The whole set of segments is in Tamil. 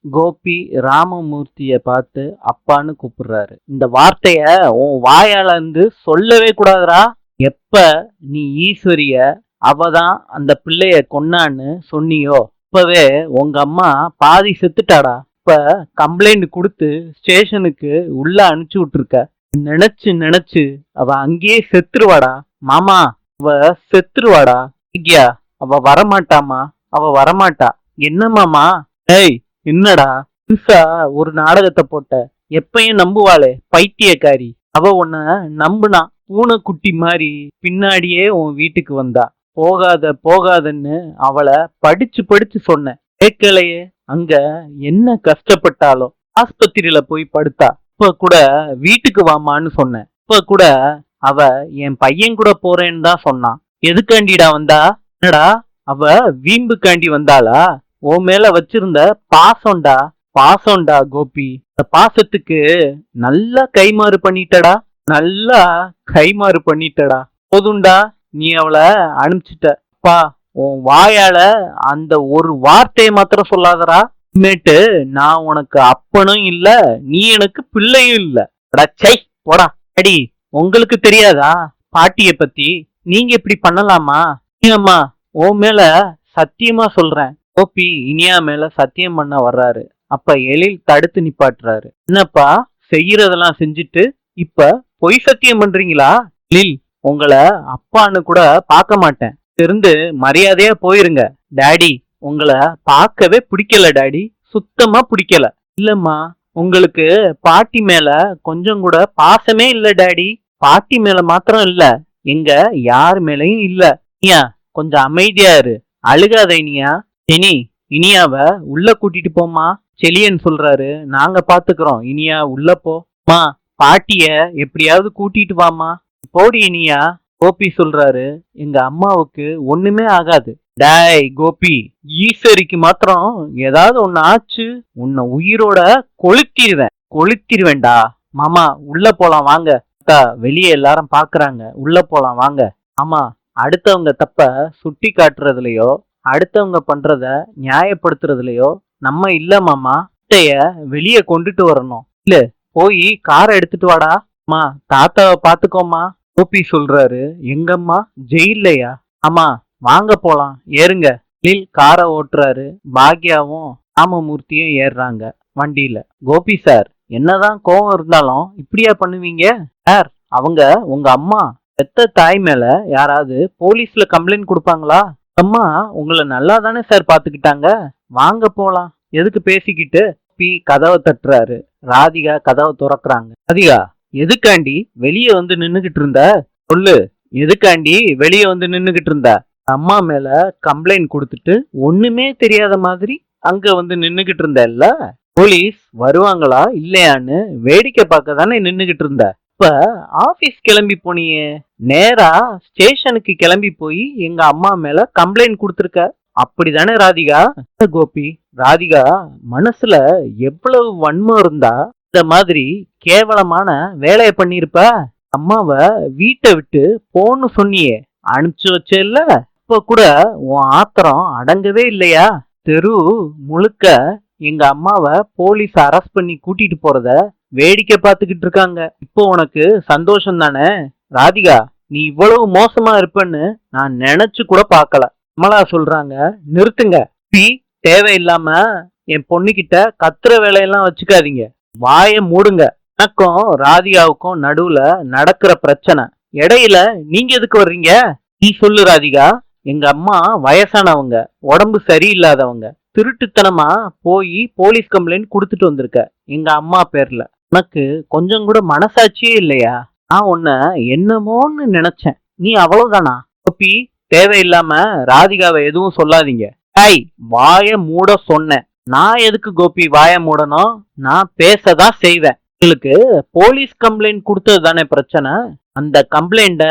கோபி ராமமூர்த்திய பார்த்து அப்பான்னு கூப்பிடுறாரு. இந்த வார்த்தைய உன் வாயால இருந்து சொல்லவே கூடாதுடா. எப்ப நீ ஈஸ்வரிய அவதான் அந்த பிள்ளைய கொன்னான்னு சொன்னியோ இப்பவே உங்க அம்மா பாதி செத்துட்டாடா. இப்ப கம்ப்ளைண்ட் கொடுத்து ஸ்டேஷனுக்கு உள்ள அனுப்பிச்சு விட்டுருக்க. நினைச்சு நினைச்சு அவ அங்கேயே செத்துருவாடா. மாமா, அவ செத்துருவாடா. ஐயா, அவ வரமாட்டாமா, அவ வரமாட்டா. என்ன மாமா? ஏய், என்னடா புதுசா ஒரு நாடகத்தை போட்ட? எப்பயும் நம்புவாளே பைத்தியக்காரி, அவ உன்ன நம்புனா. பூனைக்குட்டி மாதிரி பின்னாடியே உன் வீட்டுக்கு வந்தா. போகாத போகாதன்னு அவளை படிச்சு படிச்சு சொன்ன, கேட்கலையே. அங்க என்ன கஷ்டப்பட்டாலும் ஆஸ்பத்திரியில போய் படுத்தா. இப்ப கூட வீட்டுக்கு வாமான்னு சொன்னேன். இப்ப கூட அவ என் பையன் கூட போறேன்னு தான் சொன்னான். எதுக்காண்டிடா வந்தா? என்னடா, அவ வீம்புக்காண்டி வந்தாளா? உன் மேல வச்சிருந்த பாசம்டா. பாசம்டா கோபி. இந்த பாசத்துக்கு நல்லா கைமாறு பண்ணிட்டடா. நல்லா கைமாறு பண்ணிட்டடா. போதும்டா, நீ அவளை அனுப்பிச்சிட்ட. அப்பா, உன் வாயால அந்த ஒரு வார்த்தையை மாத்திரம் சொல்லாதடா. இனிமேட்டு நான் உனக்கு அப்பனும் இல்ல, நீ எனக்கு பிள்ளையும் இல்ல. சை, போடா. அடி, உங்களுக்கு தெரியாதா பாட்டிய பத்தி? நீங்க இப்படி பண்ணலாமா? அம்மா, உன் மேல சத்தியமா சொல்றேன். கோபி இனியா மேல சத்தியம் பண்ண வர்றாரு. அப்ப எழில் தடுத்து நிப்பாட்டுறாரு. என்னப்பா, செய்யறதெல்லாம் செஞ்சுட்டு இப்ப பொய் சத்தியம் பண்றீங்களா? எழில், உங்களை அப்பான்னு கூட பார்க்க மாட்டேன். இருந்து மரியாதையா போயிருங்க. டாடி, உங்களை பார்க்கவே பிடிக்கல டாடி, சுத்தமா பிடிக்கல. இல்லம்மா, உங்களுக்கு பாட்டி மேல கொஞ்சம் கூட பாசமே இல்ல டாடி. பாட்டி மேல மாத்திரம் இல்ல, எங்க யார் மேலையும் இல்ல. இனியா, கொஞ்சம் அமைதியா இரு, அழுகாத இனியா. இனி இனியாவ உள்ள கூட்டிட்டு போமா, செலியன் சொல்றாரு. நாங்க பாத்துக்கிறோம், இனியா உள்ள போமா. பாட்டிய எப்படியாவது கூட்டிட்டு வாமா. போடி இனியா. கோபி சொல்றாரு, எங்க அம்மாவுக்கு ஒண்ணுமே ஆகாது. டாய் கோபி, ஈஸ்வரிக்கு மாத்திரம் ஏதாவது ஒண்ணு ஆச்சு, உன்னை உயிரோட கொளுத்திடுவேன்டா. மாமா, உள்ள போலாம் வாங்க. வெளியே எல்லாரும் பாக்குறாங்க, உள்ள போலாம் வாங்க. ஆமா, அடுத்தவங்க தப்ப சுட்டி காட்டுறதுலயோ அடுத்தவங்க பண்றத நியாயப்படுத்துறதுலயோ நம்ம இல்ல மாமா. வெளியே கொண்டுட்டு வரணும். இல்ல, போய் காரை எடுத்துட்டு வாடா. அம்மா, தாத்தாவை பாத்துக்கோமா. கோபி சொல்றாரு, எங்கம்மா ஜெயிலையா? ஆமா, வாங்க போலாம், ஏறுங்க. காரை ஓட்டுறாரு. பாக்யாவும் ராமமூர்த்தியும் ஏறுறாங்க வண்டியில. கோபி சார், என்னதான் கோவம் இருந்தாலும் இப்படியா பண்ணுவீங்க சார்? அவங்க உங்க அம்மா. பெத்த தாய் மேல யாராவது போலீஸ்ல கம்ப்ளைண்ட் கொடுப்பாங்களா? அம்மா உங்களை நல்லா தானே சார் பாத்துக்கிட்டாங்க. வாங்க போலாம். எதுக்கு பேசிக்கிட்டு? கதவை தட்டுறாரு. ராதிகா கதவை துறக்குறாங்க. ராதிகா, எதுக்காண்டி வெளியே வந்து நின்னுகிட்டு இருந்த? சொல்லு, எதுக்காண்டி வெளியே வந்து நின்னுகிட்டு இருந்த? அம்மா மேல கம்ப்ளைண்ட் கொடுத்துட்டு ஒண்ணுமே தெரியாத மாதிரி அங்க வந்து நின்னுகிட்டு இருந்தல்ல. போலீஸ் வருவாங்களா இல்லையான்னு வேடிக்கை பார்க்க தானே நின்னுகிட்டு இருந்த. இப்ப ஆபீஸ் கிளம்பி போனியே, நேரா ஸ்டேஷனுக்கு கிளம்பி போய் எங்க அம்மா மேல கம்ப்ளைண்ட் கொடுத்துருக்க, அப்படிதானே ராதிகா? கோபி, ராதிகா மனசுல எவ்வளவு வன்மம் இருந்தா இந்த மாதிரி கேவலமான வேலைய பண்ணிருப்ப? அம்மாவை வீட்டை விட்டு போன்னு சொன்னியே, அனுப்பிச்சு வச்சேல்ல. இப்ப கூட உன் ஆத்திரம் அடங்கவே இல்லையா? தெரு முழுக்க எங்க அம்மாவை போலீஸ் அரெஸ்ட் பண்ணி கூட்டிட்டு போறத வேடிக்கை பார்த்துக்கிட்டு இருக்காங்க. இப்போ உனக்கு சந்தோஷம் தானே? ராதிகா, நீ இவ்வளவு மோசமா இருப்பன்னு நான் நினைச்சு கூட பார்க்கல. கமலா சொல்றாங்க, நிறுத்துங்க. தேவையில்லாம என் பொண்ணுகிட்ட கத்துற வேலையெல்லாம் வச்சுக்காதீங்க, வாய மூடுங்க. எனக்கும் ராதிகாவுக்கும் நடுவுல நடக்கிற பிரச்சனை, இடையில நீங்க எதுக்கு வர்றீங்க? நீ சொல்லு ராதிகா. எங்க அம்மா வயசானவங்க, உடம்பு சரியில்லாதவங்க, திருட்டுத்தனமா போய் போலீஸ் கம்ப்ளைண்ட் கொடுத்துட்டு வந்திருக்க எங்க அம்மா பேர்ல. உனக்கு கொஞ்சம் கூட மனசாட்சியே இல்லையா? நான் உன்னை என்னமோன்னு நினைச்சேன், நீ அவ்வளவுதானா? கோபி, தேவையில்லாம ராதிகாவை எதுவும் சொல்லாதீங்க. வாய மூட சொன்னேன். நான் எதுக்கு கோபி வாய மூடணும்? நான் பேசதான் செய்வேன். உங்களுக்கு போலீஸ் கம்ப்ளைண்ட் கொடுத்தது தானே பிரச்சனை. அந்த கம்ப்ளைண்ட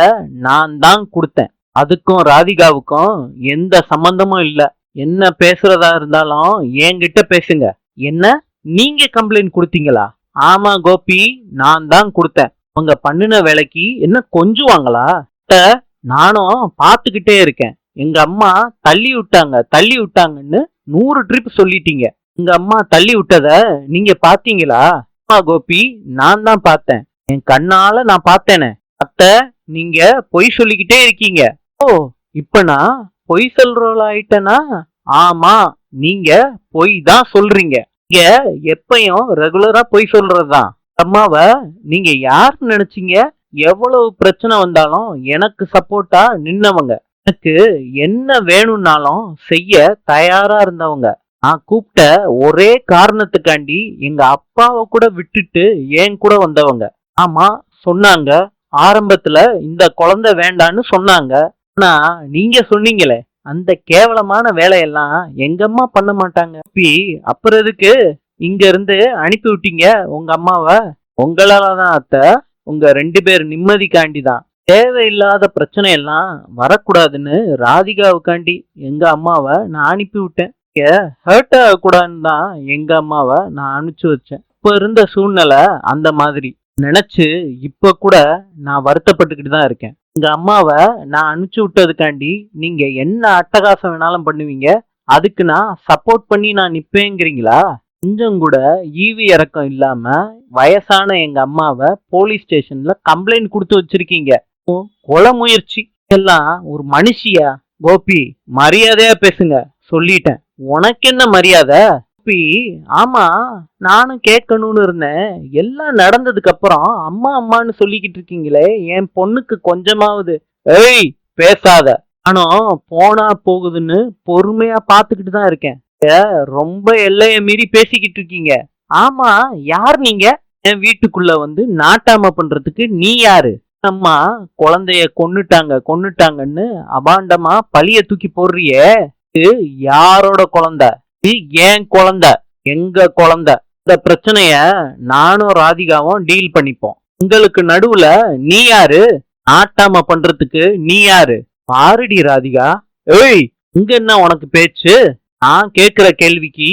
நான் தான் கொடுத்தேன். அதுக்கும் ராதிகாவுக்கும் எந்த சம்பந்தமும் இல்ல. என்ன பேசுறதா இருந்தாலும் என்கிட்ட பேசுங்க. என்ன, நீங்க கம்ப்ளைண்ட் கொடுத்தீங்களா? ஆமா கோபி, நான் தான் கொடுத்தேன். அவங்க பண்ணின வேலைக்கு என்ன கொஞ்சுவாங்களா? நானும் பாத்துக்கிட்டே இருக்கேன். எங்க அம்மா தள்ளி விட்டாங்கன்னு 100 ட்ரிப் சொல்லிட்டீங்க. உங்க அம்மா தள்ளி விட்டத நீங்க பாத்தீங்களா? ஆமா கோபி, நான் தான் பார்த்தேன். என் கண்ணால நான் பார்த்தேனே. அத்தை, நீங்க பொய் சொல்லிக்கிட்டே இருக்கீங்க. ஓ, இப்ப நான் பொய் சொல்றவளாயிட்டனா? ஆமா, நீங்க பொய் தான் சொல்றீங்க. நீங்க எப்பயும் ரெகுலரா பொய் சொல்றதுதான். அம்மாவ நீங்க யாருன்னு நினைச்சீங்க? எவ்வளவு பிரச்சனை வந்தாலும் எனக்கு சப்போர்ட்டா நின்னவங்க. எனக்கு என்ன வேணும்னாலும் செய்ய தயாரா இருந்தவங்க. நான் கூப்பிட்ட ஒரே காரணத்துக்காண்டி எங்க அப்பாவை கூட விட்டுட்டு என் கூட வந்தவங்க. ஆமா, சொன்னாங்க. ஆரம்பத்துல இந்த குழந்தை வேண்டான்னு சொன்னாங்க. ஆனா நீங்க சொன்னீங்களே, அந்த கேவலமான வேலையெல்லாம் எங்க அம்மா பண்ண மாட்டாங்க. அப்புறம் எதுக்கு இங்க இருந்து அனுப்பி விட்டீங்க உங்க அம்மாவை? உங்களாலதான் அத்தை. உங்க 2 பேர் நிம்மதிக்காண்டி தான். தேவையில்லாத பிரச்சனை எல்லாம் வரக்கூடாதுன்னு ராதிகாவுக்காண்டி எங்க அம்மாவை நான் அனுப்பி விட்டேன். ஹர்ட் ஆகக்கூடாதுன்னு தான் எங்க அம்மாவை நான் அனுப்பிச்சு வச்சேன். இப்ப இருந்த சூழ்நிலை அந்த மாதிரி நினைச்சு இப்ப கூட நான் வருத்தப்பட்டுக்கிட்டு தான் இருக்கேன். எங்க அம்மாவை நான் அனுப்பிச்சு விட்டதுக்காண்டி நீங்க என்ன அட்டகாசம் வேணாலும் பண்ணுவீங்க, அதுக்கு நான் சப்போர்ட் பண்ணி நான் நிப்பேங்கிறீங்களா? கொஞ்சம் கூட ஈவி இறக்கம் இல்லாம வயசான எங்க அம்மாவை போலீஸ் ஸ்டேஷன்ல கம்ப்ளைண்ட் கொடுத்து வச்சிருக்கீங்க. கொலை முயற்சி எல்லாம் ஒரு மனுஷியா? கோபி, மரியாதையா பேசுங்க, சொல்லிட்டேன். உனக்கு என்ன மரியாதை? கோபி, ஆமா, நானும் கேட்கணும்னு இருந்தேன். எல்லாம் நடந்ததுக்கு அப்புறம் அம்மா அம்மான்னு சொல்லிக்கிட்டு இருக்கீங்களே, என் பொண்ணுக்கு கொஞ்சமாவது. ஏய், பேசாத. ஆனும் போனா போகுதுன்னு பொறுமையா பாத்துக்கிட்டு தான் இருக்கேன். ரொம்ப எல்லைய மீறி பேசிக்கிட்டு இருக்கீங்க. ஆமா, யார் நீங்க? என் வீட்டுக்குள்ள வந்து நாட்டாம பண்றதுக்கு நீ யாரு? அம்மா குழந்தைய கொன்னுட்டாங்கன்னு அபாண்டமா பழிய தூக்கி போடுறியே. இது யாரோட குழந்தை? இது ஏன் குழந்தை, எங்க குழந்தை. இந்த பிரச்சனைய நானும் ராதிகாவும் டீல் பண்ணிப்போம். உங்களுக்கு நடுவுல நீ யாரு? நாட்டாம பண்றதுக்கு நீ யாரு? பாருடி ராதிகா. ஏய், இங்க என்ன உனக்கு பேச்சு? நான் கேக்குற கேள்விக்கு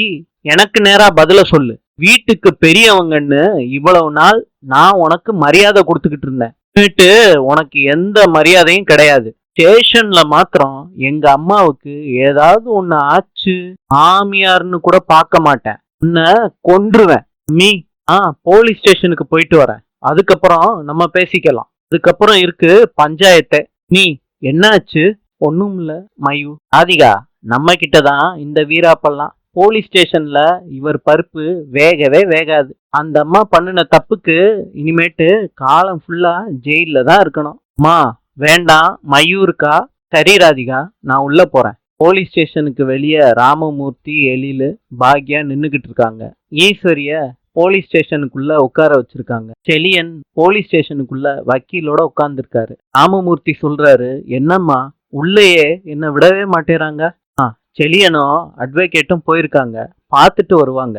எனக்கு நேரா பதில சொல்லு. வீட்டுக்கு பெரியவங்கன்னு இவ்வளவு நாள் நான் உனக்கு மரியாதை கொடுத்துக்கிட்டு இருந்தேன். உனக்கு எந்த மரியாதையும் கிடையாது. ஸ்டேஷன்ல மாத்திரம் எங்க அம்மாவுக்கு ஏதாவது ஒண்ணு ஆச்சு, மாமியார்னு கூட பார்க்க மாட்டேன். உன்னை கொன்றுவேன். மீ போலீஸ் ஸ்டேஷனுக்கு போயிட்டு வரேன். அதுக்கப்புறம் நம்ம பேசிக்கலாம். அதுக்கப்புறம் இருக்கு பஞ்சாயத்தை. நீ என்னாச்சு? ஒண்ணும் இல்ல மயூ. ராதிகா, நம்ம கிட்டதான் இந்த வீராப்பெல்லாம். போலீஸ் ஸ்டேஷன்ல இவர் பருப்பு வேகவே வேகாது. அந்த அம்மா பண்ணின தப்புக்கு இனிமேட்டு காலம் ஃபுல்லா ஜெயில தான் இருக்கணும். அம்மா வேண்டாம், மயூருக்கா? சரி ராதிகா, நான் உள்ள போறேன். போலீஸ் ஸ்டேஷனுக்கு வெளியே ராமமூர்த்தி, எழிலு, பாக்யா நின்னுகிட்டு இருக்காங்க. ஈஸ்வரிய போலீஸ் ஸ்டேஷனுக்குள்ள உட்கார வச்சிருக்காங்க. செலியன் போலீஸ் ஸ்டேஷனுக்குள்ள வக்கீலோட உட்கார்ந்துருக்காரு. ராமமூர்த்தி சொல்றாரு, என்னம்மா உள்ளேயே என்ன விடவே மாட்டேறாங்க? செலியனும் அட்வொகேட்டும் போயிருக்காங்க, பார்த்துட்டு வருவாங்க.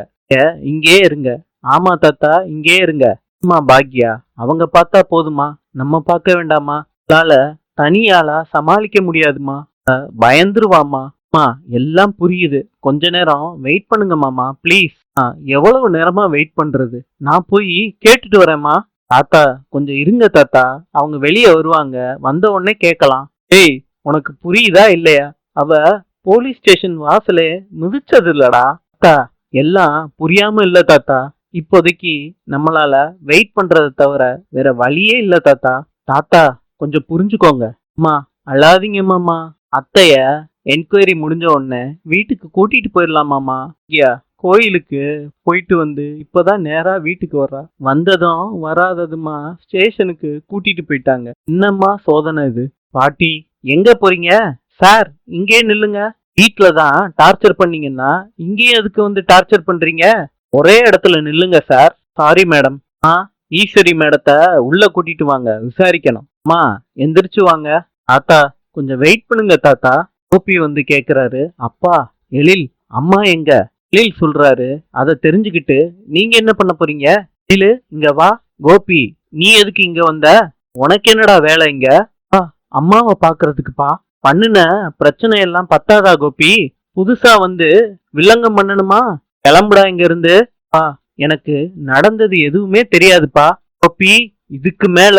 இங்கே இருங்க. ஆமா தாத்தா, இங்கே இருங்க. அம்மா பாக்யா, அவங்க பார்த்தா போதுமா, நம்ம பார்க்க வேண்டாமா? அதால தனியாளா சமாளிக்க முடியாதுமா, பயந்துருவாமா. அம்மா எல்லாம் புரியுது, கொஞ்ச நேரம் வெயிட் பண்ணுங்க மாமா ப்ளீஸ். எவ்வளவு நேரமா வெயிட் பண்றது? நான் போய் கேட்டுட்டு வரேம்மா. தாத்தா கொஞ்சம் இருங்க தாத்தா, அவங்க வெளியே வருவாங்க, வந்த உடனே கேட்கலாம். ஏய், உனக்கு புரியுதா இல்லையா? அவ போலீஸ் ஸ்டேஷன் வாசலே மிதிச்சது இல்லடா தாத்தா. எல்லாம் புரியாம இல்ல தாத்தா, இப்போதைக்கு நம்மளால வெயிட் பண்றதை தவிர வேற வழியே இல்ல தாத்தா. தாத்தா கொஞ்சம் புரிஞ்சுக்கோங்க. அம்மா அழாதீங்க மாமா. அத்தைய என்கொயரி முடிஞ்ச உடனே வீட்டுக்கு கூட்டிட்டு போயிடலாமாமா. ஐயா, கோயிலுக்கு போயிட்டு வந்து இப்பதான் நேரா வீட்டுக்கு வர்றா. வந்ததும் வராததுமா ஸ்டேஷனுக்கு கூட்டிட்டு போயிட்டாங்க. என்னம்மா சோதனை இது? பாட்டி எங்க போறீங்க? சார் இங்கே நில்லுங்க. வீட்டுலதான் டார்ச்சர் பண்ணீங்கன்னா இங்கேயும் எதுக்கு வந்து டார்ச்சர் பண்றீங்க? ஒரே இடத்துல நில்லுங்க சார். Sorry madam. ஈஸ்வரி மேடத்தை உள்ள கூட்டிட்டு வாங்க, விசாரிக்கணும். அம்மா எந்திரிச்சு வாங்க. தாத்தா கொஞ்சம் வெயிட் பண்ணுங்க தாத்தா. கோபி வந்து கேக்குறாரு, அப்பா எழில் அம்மா எங்க? எழில் சொல்றாரு, அதை தெரிஞ்சுக்கிட்டு நீங்க என்ன பண்ண போறீங்க? எழில் இங்க வா. கோபி, நீ எதுக்கு இங்க வந்த? உனக்கு என்னடா வேலை இங்க? அம்மாவை பாக்குறதுக்குப்பா. பண்ணுன பிரச்சனை எல்லாம் பத்தாதா கோபி? புதுசா வந்து வில்லங்கம் பண்ணணுமா? கிளம்புடா இங்க இருந்து. எனக்கு நடந்தது எதுவுமே தெரியாதுப்பா. கோபி, இதுக்கு மேல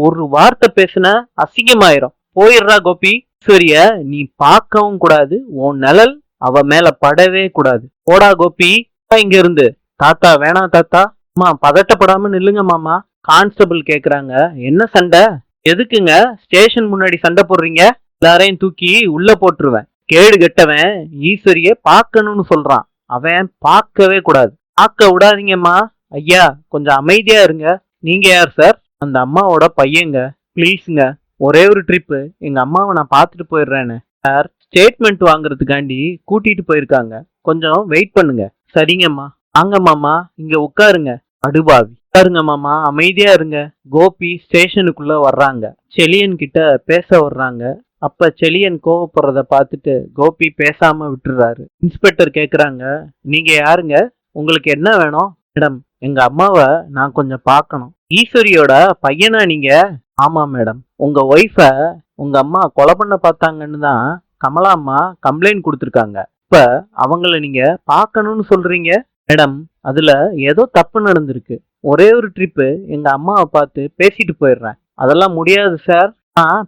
ஒரு வார்த்தை பேசுன அசிங்கமாயிரும். போயிடுறா கோபி. ஈஸ்வரிய நீ பார்க்கவும் கூடாது, உன் நிழல் அவ மேல படவே கூடாது. போடா கோபி, போ இங்க இருந்து. தாத்தா வேணாம் தாத்தா. அம்மா பதட்டப்படாம நில்லுங்க மாமா. கான்ஸ்டபிள் கேக்குறாங்க, என்ன சண்டை? எதுக்குங்க ஸ்டேஷன் முன்னாடி சண்டை போடுறீங்க? எல்லாரையும் தூக்கி உள்ள போட்டுருவேன். கேடு கெட்டவன் ஈஸ்வரிய பார்க்கணும்னு சொல்றான். அவன் பார்க்கவே கூடாது. பார்க்க விடாதீங்கம்மா. ஐயா கொஞ்சம் அமைதியா இருங்க. நீங்க யார் சார்? அந்த அம்மாவோட பையங்க. ப்ளீஸுங்க, ஒரே ஒரு ட்ரிப்பு எங்க அம்மாவை நான் பார்த்துட்டு போயிடுறேன்னு. சார் ஸ்டேட்மெண்ட் வாங்குறதுக்காண்டி கூட்டிட்டு போயிருக்காங்க. கொஞ்சம் வெயிட் பண்ணுங்க. சரிங்கம்மா. வாங்க மாமா, இங்க உட்காருங்க. அடுபாவி, உட்காருங்க மாமா, அமைதியா இருங்க. கோபி ஸ்டேஷனுக்குள்ள வர்றாங்க. செலியன் கிட்ட பேச வர்றாங்க. அப்ப செலியன் கோவப்படுறத பார்த்துட்டு கோபி பேசாம விட்டுறாரு. இன்ஸ்பெக்டர் கேக்குறாங்க, நீங்க யாருங்க? உங்களுக்கு என்ன வேணும்? மேடம், எங்க அம்மாவை நான் கொஞ்சம் பார்க்கணும். ஈஸ்வரியோட பையனா நீங்க? ஆமா மேடம். உங்க ஒய்ஃப உங்க அம்மா கொலை பண்ண பார்த்தாங்கன்னு தான் கமலா அம்மா கம்ப்ளைண்ட் கொடுத்துருக்காங்க. இப்ப அவங்கள நீங்க பார்க்கணும்னு சொல்றீங்க? மேடம், அதுல ஏதோ தப்பு நடந்திருக்கு. ஒரே ஒரு ட்ரிப்பு எங்க அம்மாவை பார்த்து பேசிட்டு போயிடுறேன். அதெல்லாம் முடியாது சார்.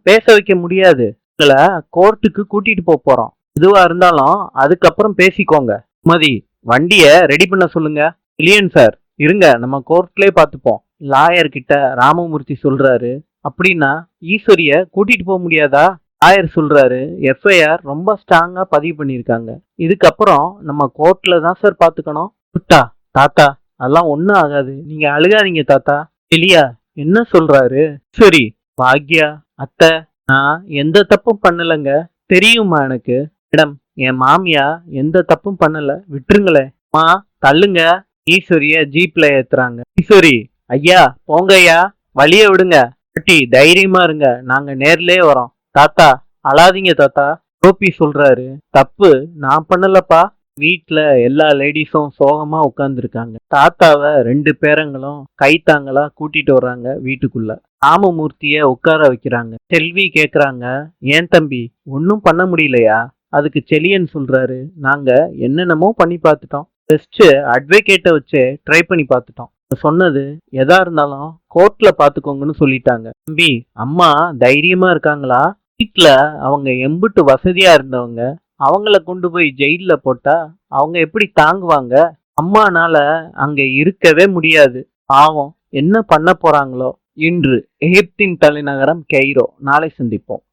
பேச வைக்க முடியாது. உங்களை கோர்ட்டுக்கு கூட்டிட்டு போறோம். எதுவா இருந்தாலும் அதுக்கப்புறம் பேசிக்கோங்க. மதி, வண்டிய ரெடி பண்ண சொல்லுங்க. இல்லையன் சார், இருங்க நம்ம கோர்ட்லயே பார்த்துப்போம். லாயர் கிட்ட ராமமூர்த்தி சொல்றாரு, அப்படின்னா ஈஸ்வரிய கூட்டிட்டு போக முடியாதா? லாயர் சொல்றாரு, எஃப்ஐஆர் ரொம்ப ஸ்ட்ராங்கா பதிவு பண்ணியிருக்காங்க. இதுக்கப்புறம் நம்ம கோர்ட்ல தான் சார் பாத்துக்கணும். புட்டா, தாத்தா அதெல்லாம் ஒண்ணும் ஆகாது. நீங்க அழுகாதீங்க தாத்தா. இல்லையா என்ன சொல்றாரு? சரி பாக்யா, அத்தை, நான் எந்த தப்பும் பண்ணலங்க. தெரியுமா எனக்கு? மேடம், என் மாமியா எந்த தப்பும் பண்ணல, விட்டுருங்களேன். மா தள்ளுங்க. ஈஸ்வரிய ஜீப்ல ஏத்துறாங்க. ஈஸ்வரி, ஐயா போங்க ஐயா, வழிய விடுங்க. பாட்டி தைரியமா இருங்க, நாங்க நேர்லயே வரோம். தாத்தா அழாதீங்க தாத்தா. கோபி சொல்றாரு, தப்பு நான் பண்ணலப்பா. வீட்டுல எல்லா லேடிஸும் சோகமா உட்கார்ந்துருக்காங்க. தாத்தாவை 2 பேரங்களும் கைத்தாங்களா கூட்டிட்டு வர்றாங்க வீட்டுக்குள்ள. ராமமூர்த்திய உட்கார வைக்கிறாங்க. செல்வி கேக்குறாங்க, ஏன் தம்பி ஒன்னும் பண்ண முடியலையா? அதுக்கு செலியன் சொல்றாரு, நாங்க என்னென்னமோ பண்ணி பார்த்துட்டோம். பெஸ்ட் அட்வொகேட்டை வச்சு ட்ரை பண்ணி பார்த்துட்டோம். சொன்னது எதா இருந்தாலும் கோர்ட்ல பாத்துக்கோங்கன்னு சொல்லிட்டாங்க. தம்பி, அம்மா தைரியமா இருக்காங்களா? வீட்டுல அவங்க எம்புட்டு வசதியா இருந்தவங்க, அவங்கள கொண்டு போய் ஜெயில போட்டா அவங்க எப்படி தாங்குவாங்க? அம்மானால அங்க இருக்கவே முடியாது. பாவம், என்ன பண்ண போறாங்களோ. இன்று எகிப்தின் தலைநகரம் கெய்ரோ. நாளை சந்திப்போம்.